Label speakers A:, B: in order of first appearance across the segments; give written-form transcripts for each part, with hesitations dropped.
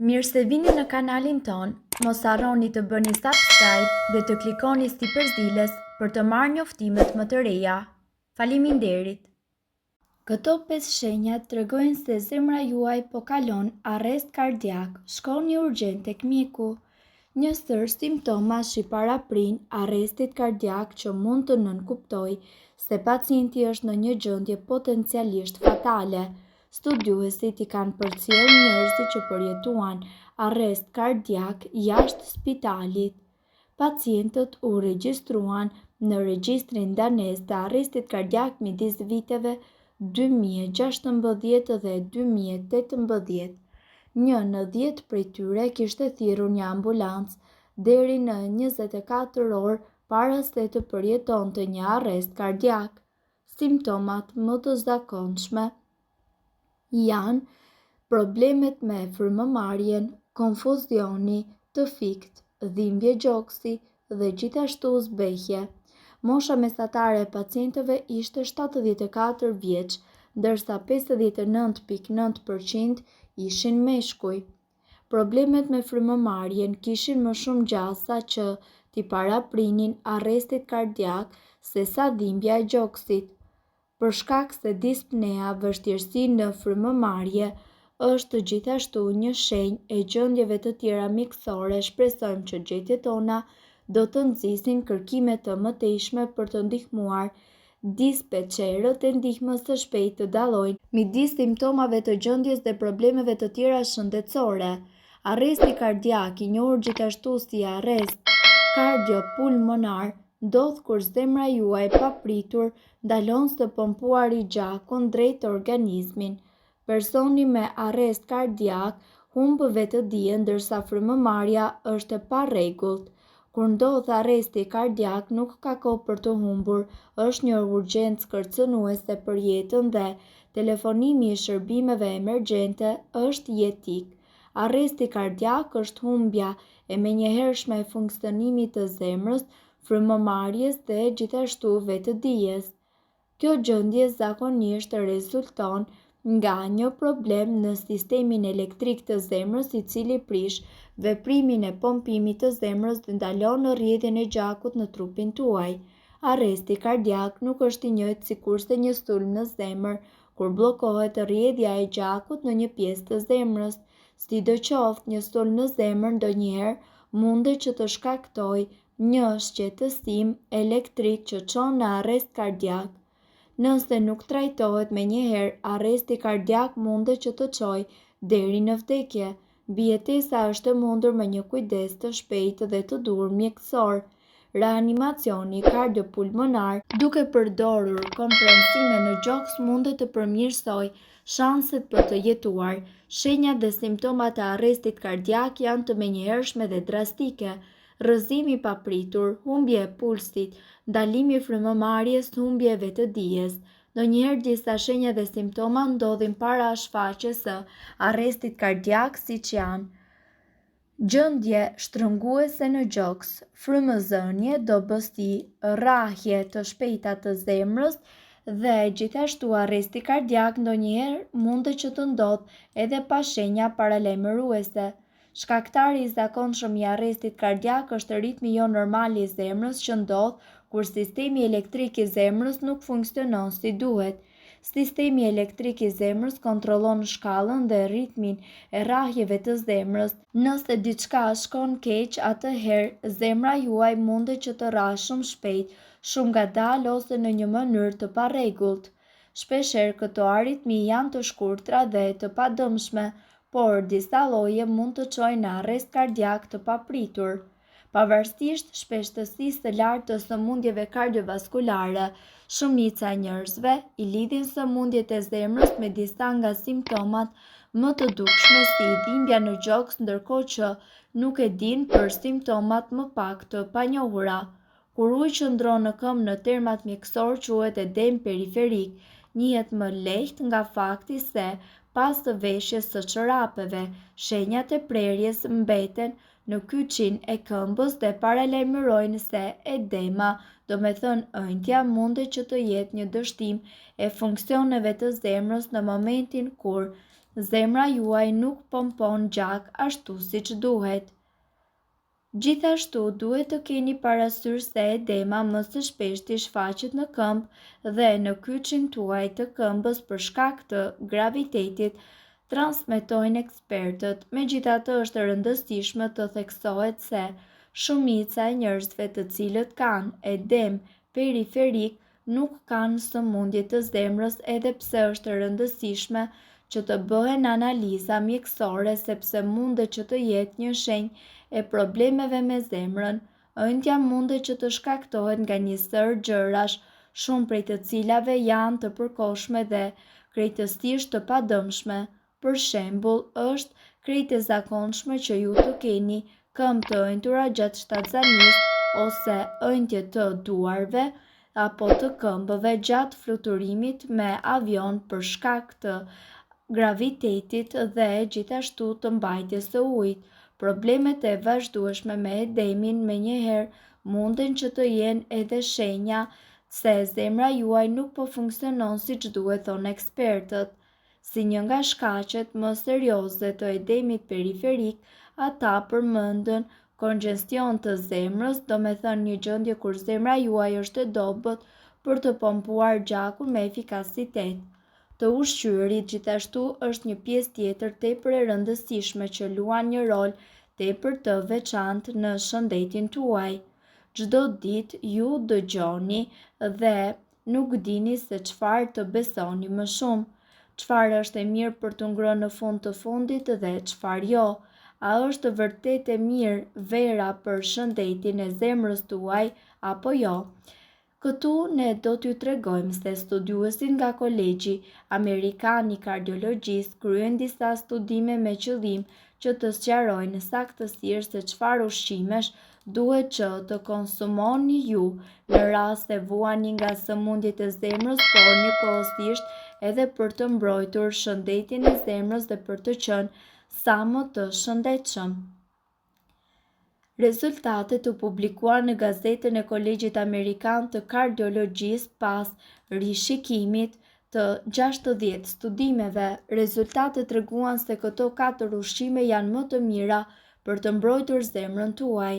A: Mirë se vini në kanalin ton, mos harroni të bëni subscribe dhe të klikoni si përzieles për të marrë njoftimet më të reja. Faleminderit! Këto 5 shenjat tregojnë se zemra juaj po kalon arrest kardiak. Shkoni urgjent tek mjeku. Një stër simptoma shqiptaraprin arrestit kardiak që mund të nënkuptoj se pacienti është në një gjendje potencialisht fatale. Studiuesit I kanë përcjellë njerëzit që përjetuan arrest kardiak jashtë spitalit. Pacientët u regjistruan në regjistrin danez të arrestit kardiak midis viteve 2016 dhe 2018. Një në 10 prej tyre kishte thirrur një ambulancë deri në 24 orë para se të përjetonte një arrest kardiak. Simptomat më të zakonshme janë problemet me frymëmarrjen, konfuzioni, të fikt, dhimbje gjoksi dhe gjithashtu zbehje. Mosha mesatare e pacientëve ishte 74 vjeç, ndërsa 59.9% ishin meshkuj. Problemet me frymëmarrjen kishin më shumë gjasa që t'i paraprinin arrestit kardiak se sa dhimbja e gjoksit. Për shkak se dispnea, vështirësi në frymëmarrje, është gjithashtu një shenjë e gjendjeve të tjera mjekësore. Shpresojmë që gjetjet tona do të nxisin kërkime të mëtejshme për të ndihmuar dispečerët e ndihmës së shpejtë të dallojnë midis simptomave të gjendjes dhe problemeve të tjera shëndetësore. Arresti kardiak, I njohur gjithashtu si arrest kardiopulmonar, ndodh kur zemra juaj papritur ndalon të pompuari gjakun drejt organizmin. Personi me arrest kardiak humb vetëdijën ndërsa frymëmarrja është e parregullt. Kur ndodh arresti kardiak nuk ka kohë për të humbur, është një urgjencë kërcënuese për jetën dhe telefonimi I shërbimeve emergjente është jetik. Arresti kardiak është humbja e menjëhershme e funksionimit të zemrës, frymëmarrjes dhe gjithashtu vetëdijes. Kjo gjendje zakonisht rezulton nga një problem në sistemin elektrik të zemrës I cili prish veprimin e pompimit të zemrës dhe ndalon rrjedhjen e gjakut në trupin tuaj. Arresti kardiak nuk është I njëjtë sikurse një sulm në zemër, kur bllokohet rrjedhja e gjakut në një pjesë të zemrës. Sidoqoftë, një sulm në zemër ndonjëherë mundet që të shkaktojë një shqetësim elektrik që çon në arrest kardiak. Nëse nuk trajtohet menjëherë, arresti kardiak mundet që të çojë deri në vdekje. Mbijetesa është e mundur me një kujdes të shpejtë dhe të dur mjekësor. Reanimacioni kardiopulmonar, duke përdorur komprensime në gjoks, mundet të përmirësojë shanset për të jetuar. Shenjat dhe simptomat e arrestit kardiak janë të menjëhershme dhe drastike. Rrëzim I papritur, humbje e pulsit, ndalimi I frymëmarrjes, humbje e vetëdijes. Ndonjëherë disa shenja dhe simptoma ndodhin para shfaqjes së arrestit kardiak, siç janë gjendje shtrënguese në gjoks, frymëzënie, dobësi, rrahje të shpejta të zemrës dhe gjithashtu arresti kardiak ndonjëherë mundet që të ndodhë edhe pa shenja paralajmëruese. Shkaktari I zakonshëm I arrestit kardiak është ritmi jo normal I zemrës që ndodh kur sistemi elektrik I zemrës nuk funksionon si duhet. Sistemi elektrik I zemrës kontrollon shkallën dhe ritmin e rrahjeve të zemrës. Nëse diçka shkon keq, atëherë zemra juaj mundet që të rrahë shumë shpejt, shumë ngadalë ose në një mënyrë të parregullt. Shpeshherë këto aritmi janë të shkurtra dhe të padëmshme, por disa lloje mund të çojnë në arrest kardiak të papritur. Pavarësisht shpejtësisë së lartë të sëmundjeve kardiovaskulare, shumica e njerëzve I lidhin sëmundjet e zemrës me disa nga simptomat më të dukshme si dhimbja në gjoks, ndërkohë që nuk e dinë për simptomat më pak të panjohura. Kur uji qëndron në këmbë në termat mjekësor quhet edem periferik, njihet më lehtë nga fakti se pas të veshjes së çorapeve, shenjat e prerjes mbeten në kyçin e këmbës dhe paralajmërojnë se edema, domethënë ëndja, mundet që të jetë një dështim e funksioneve të zemrës në momentin kur zemra juaj nuk pompon gjak ashtu siç duhet. Gjithashtu duhet të keni parasysh se edema më së shpeshti shfaqet në këmbë dhe në kyçin tuaj të këmbës për shkak të gravitetit, transmetojnë ekspertët. Megjithatë është e rëndësishme të theksohet se shumica e njerëzve të cilët kanë edem periferik nuk kanë sëmundje të zemrës, edhe pse është e rëndësishme që të bëhen analiza mjekësore sepse mundet që të jetë një shenjë e problemeve me zemrën. Ëndja mundet që të shkaktohet nga një sër gjërash, shumë prej të cilave janë të përkohshme dhe krejtësisht të padëmshme. Për shembull, është krejt e zakonshme që ju të keni këmbë të ëntura gjatë shtatzanisë ose ëndje të duarve apo të këmbëve gjatë fluturimit me avion për shkak të gravitetit dhe gjithashtu të mbajtjes së ujit. Problemet e vazhdueshme me edemin menjëherë munden që të jenë edhe shenja se zemra juaj nuk po funksionon siç duhet, thonë ekspertët. Si një nga shkaqet më serioze të edemit periferik, ata përmendën kongestion të zemrës, domethënë një gjendje kur zemra juaj është e dobët për të pompuar gjakun me efikasitet. Të ushqyerit gjithashtu është një pjesë tjetër tepër e rëndësishme që luan një rol tepër të veçantë në shëndetin tuaj. Çdo ditë ju dëgjoni dhe nuk dini se çfarë të besoni më shumë. Çfarë është e mirë për të ngrënë në fund të fundit dhe çfarë jo? A është vërtet e mirë vera për shëndetin e zemrës tuaj apo jo? Këtu ne do t'ju tregojmë se studiuesit nga Kolegji Amerikan i Kardiologjisë kryen disa studime me qëllim që të sqarojnë saktësisht se çfarë ushqimesh duhet që të konsumoni ju në rast se vuani nga sëmundjet e zemrës, por njëkohësisht edhe për të mbrojtur shëndetin e zemrës dhe për të qenë sa më të shëndetshëm. Rezultatet u publikuan në gazetën e Kolegjit Amerikan të Kardiologjisë pas rishikimit të 60 studimeve. Rezultatet treguan se këto 4 ushqime janë më të mira për të mbrojtur zemrën tuaj.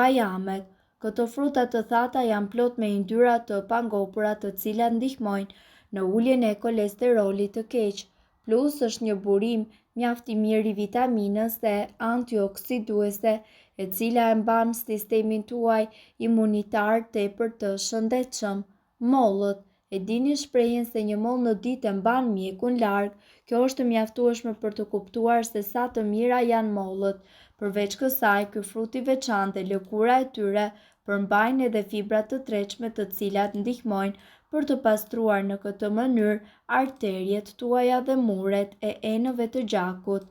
A: Bajamet. Këto fruta të thata janë plot me yndyrra të pangopura të cilat ndihmojnë në uljen e kolesterolit të keq. Plus është një burim mjaft i mirë i vitaminës dhe antioksiduese, e cila e mban sistemin tuaj imunitar tepër të shëndetshëm. Mollët. E dini shprehjen se një mollë në ditë e mban mjekun larg? Kjo është mjaftueshme për të kuptuar se sa të mira janë mollët. Përveç kësaj, ky frut i veçantë dhe lëkura e tyre përmbajnë edhe fibra të tretshme të cilat ndihmojnë për të pastruar në këtë mënyrë arterjet tuaja dhe muret e enëve të gjakut.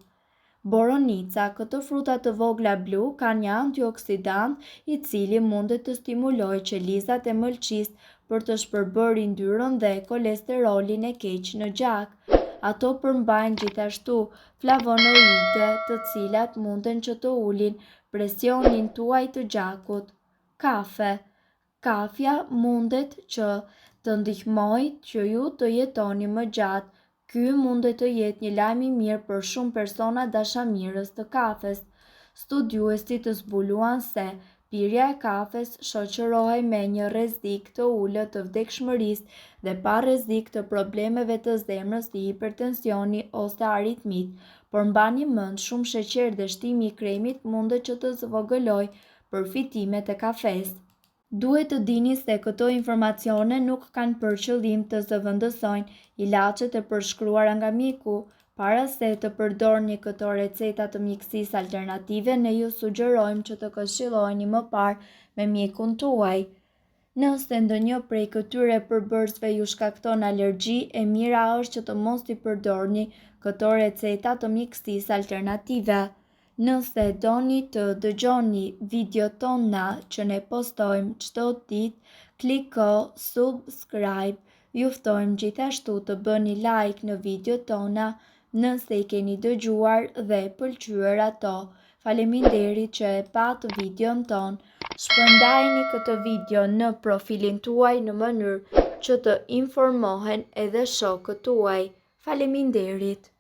A: Boronica. Këto fruta të vogla blu kanë një antioksidant i cili mundet të stimulojë qelizat e mëlçisë për të shpërbërë yndyrën dhe kolesterolin e keq në gjak. Ato përmbajnë gjithashtu flavonoide, të cilat munden që të ulin presionin tuaj të gjakut. Kafe. Kafja mundet që të ndihmojë që ju të jetoni më gjatë. Ky mundet të jetë një lajm i mirë për shumë persona dashamirës të kafes. Studiuesit të zbuluan se pirja e kafes shoqërohej me një rrezik të ulët të vdekshmërisë dhe pa rrezik të problemeve të zemrës, si hipertensioni ose aritmit. Por mbani mend, shumë sheqer dhe shtimi i kremit mundet që të zvogëlojë përfitimet e kafes. Duhet të dini se këto informacione nuk kanë për qëllim të zëvendësojnë ilaçet e përshkruara nga mjeku. Para se të përdorni këto receta të mjekësisë alternative, ne ju sugjerojmë që të këshilloni më parë me mjekun tuaj. Nëse ndonjë prej këtyre përbërësve ju shkakton alergji, e mira është që të mos i përdorni këto receta të mjekësisë alternative. Nëse doni të dëgjoni videot tona që ne postojmë çdo ditë, kliko subscribe. Ju ftojmë gjithashtu të bëni like në videot tona nëse i keni dëgjuar dhe pëlqyer ato. Faleminderit që e pat videon ton. Shpërndajini këtë video në profilin tuaj në mënyrë që të informohen edhe shokët tuaj. Faleminderit.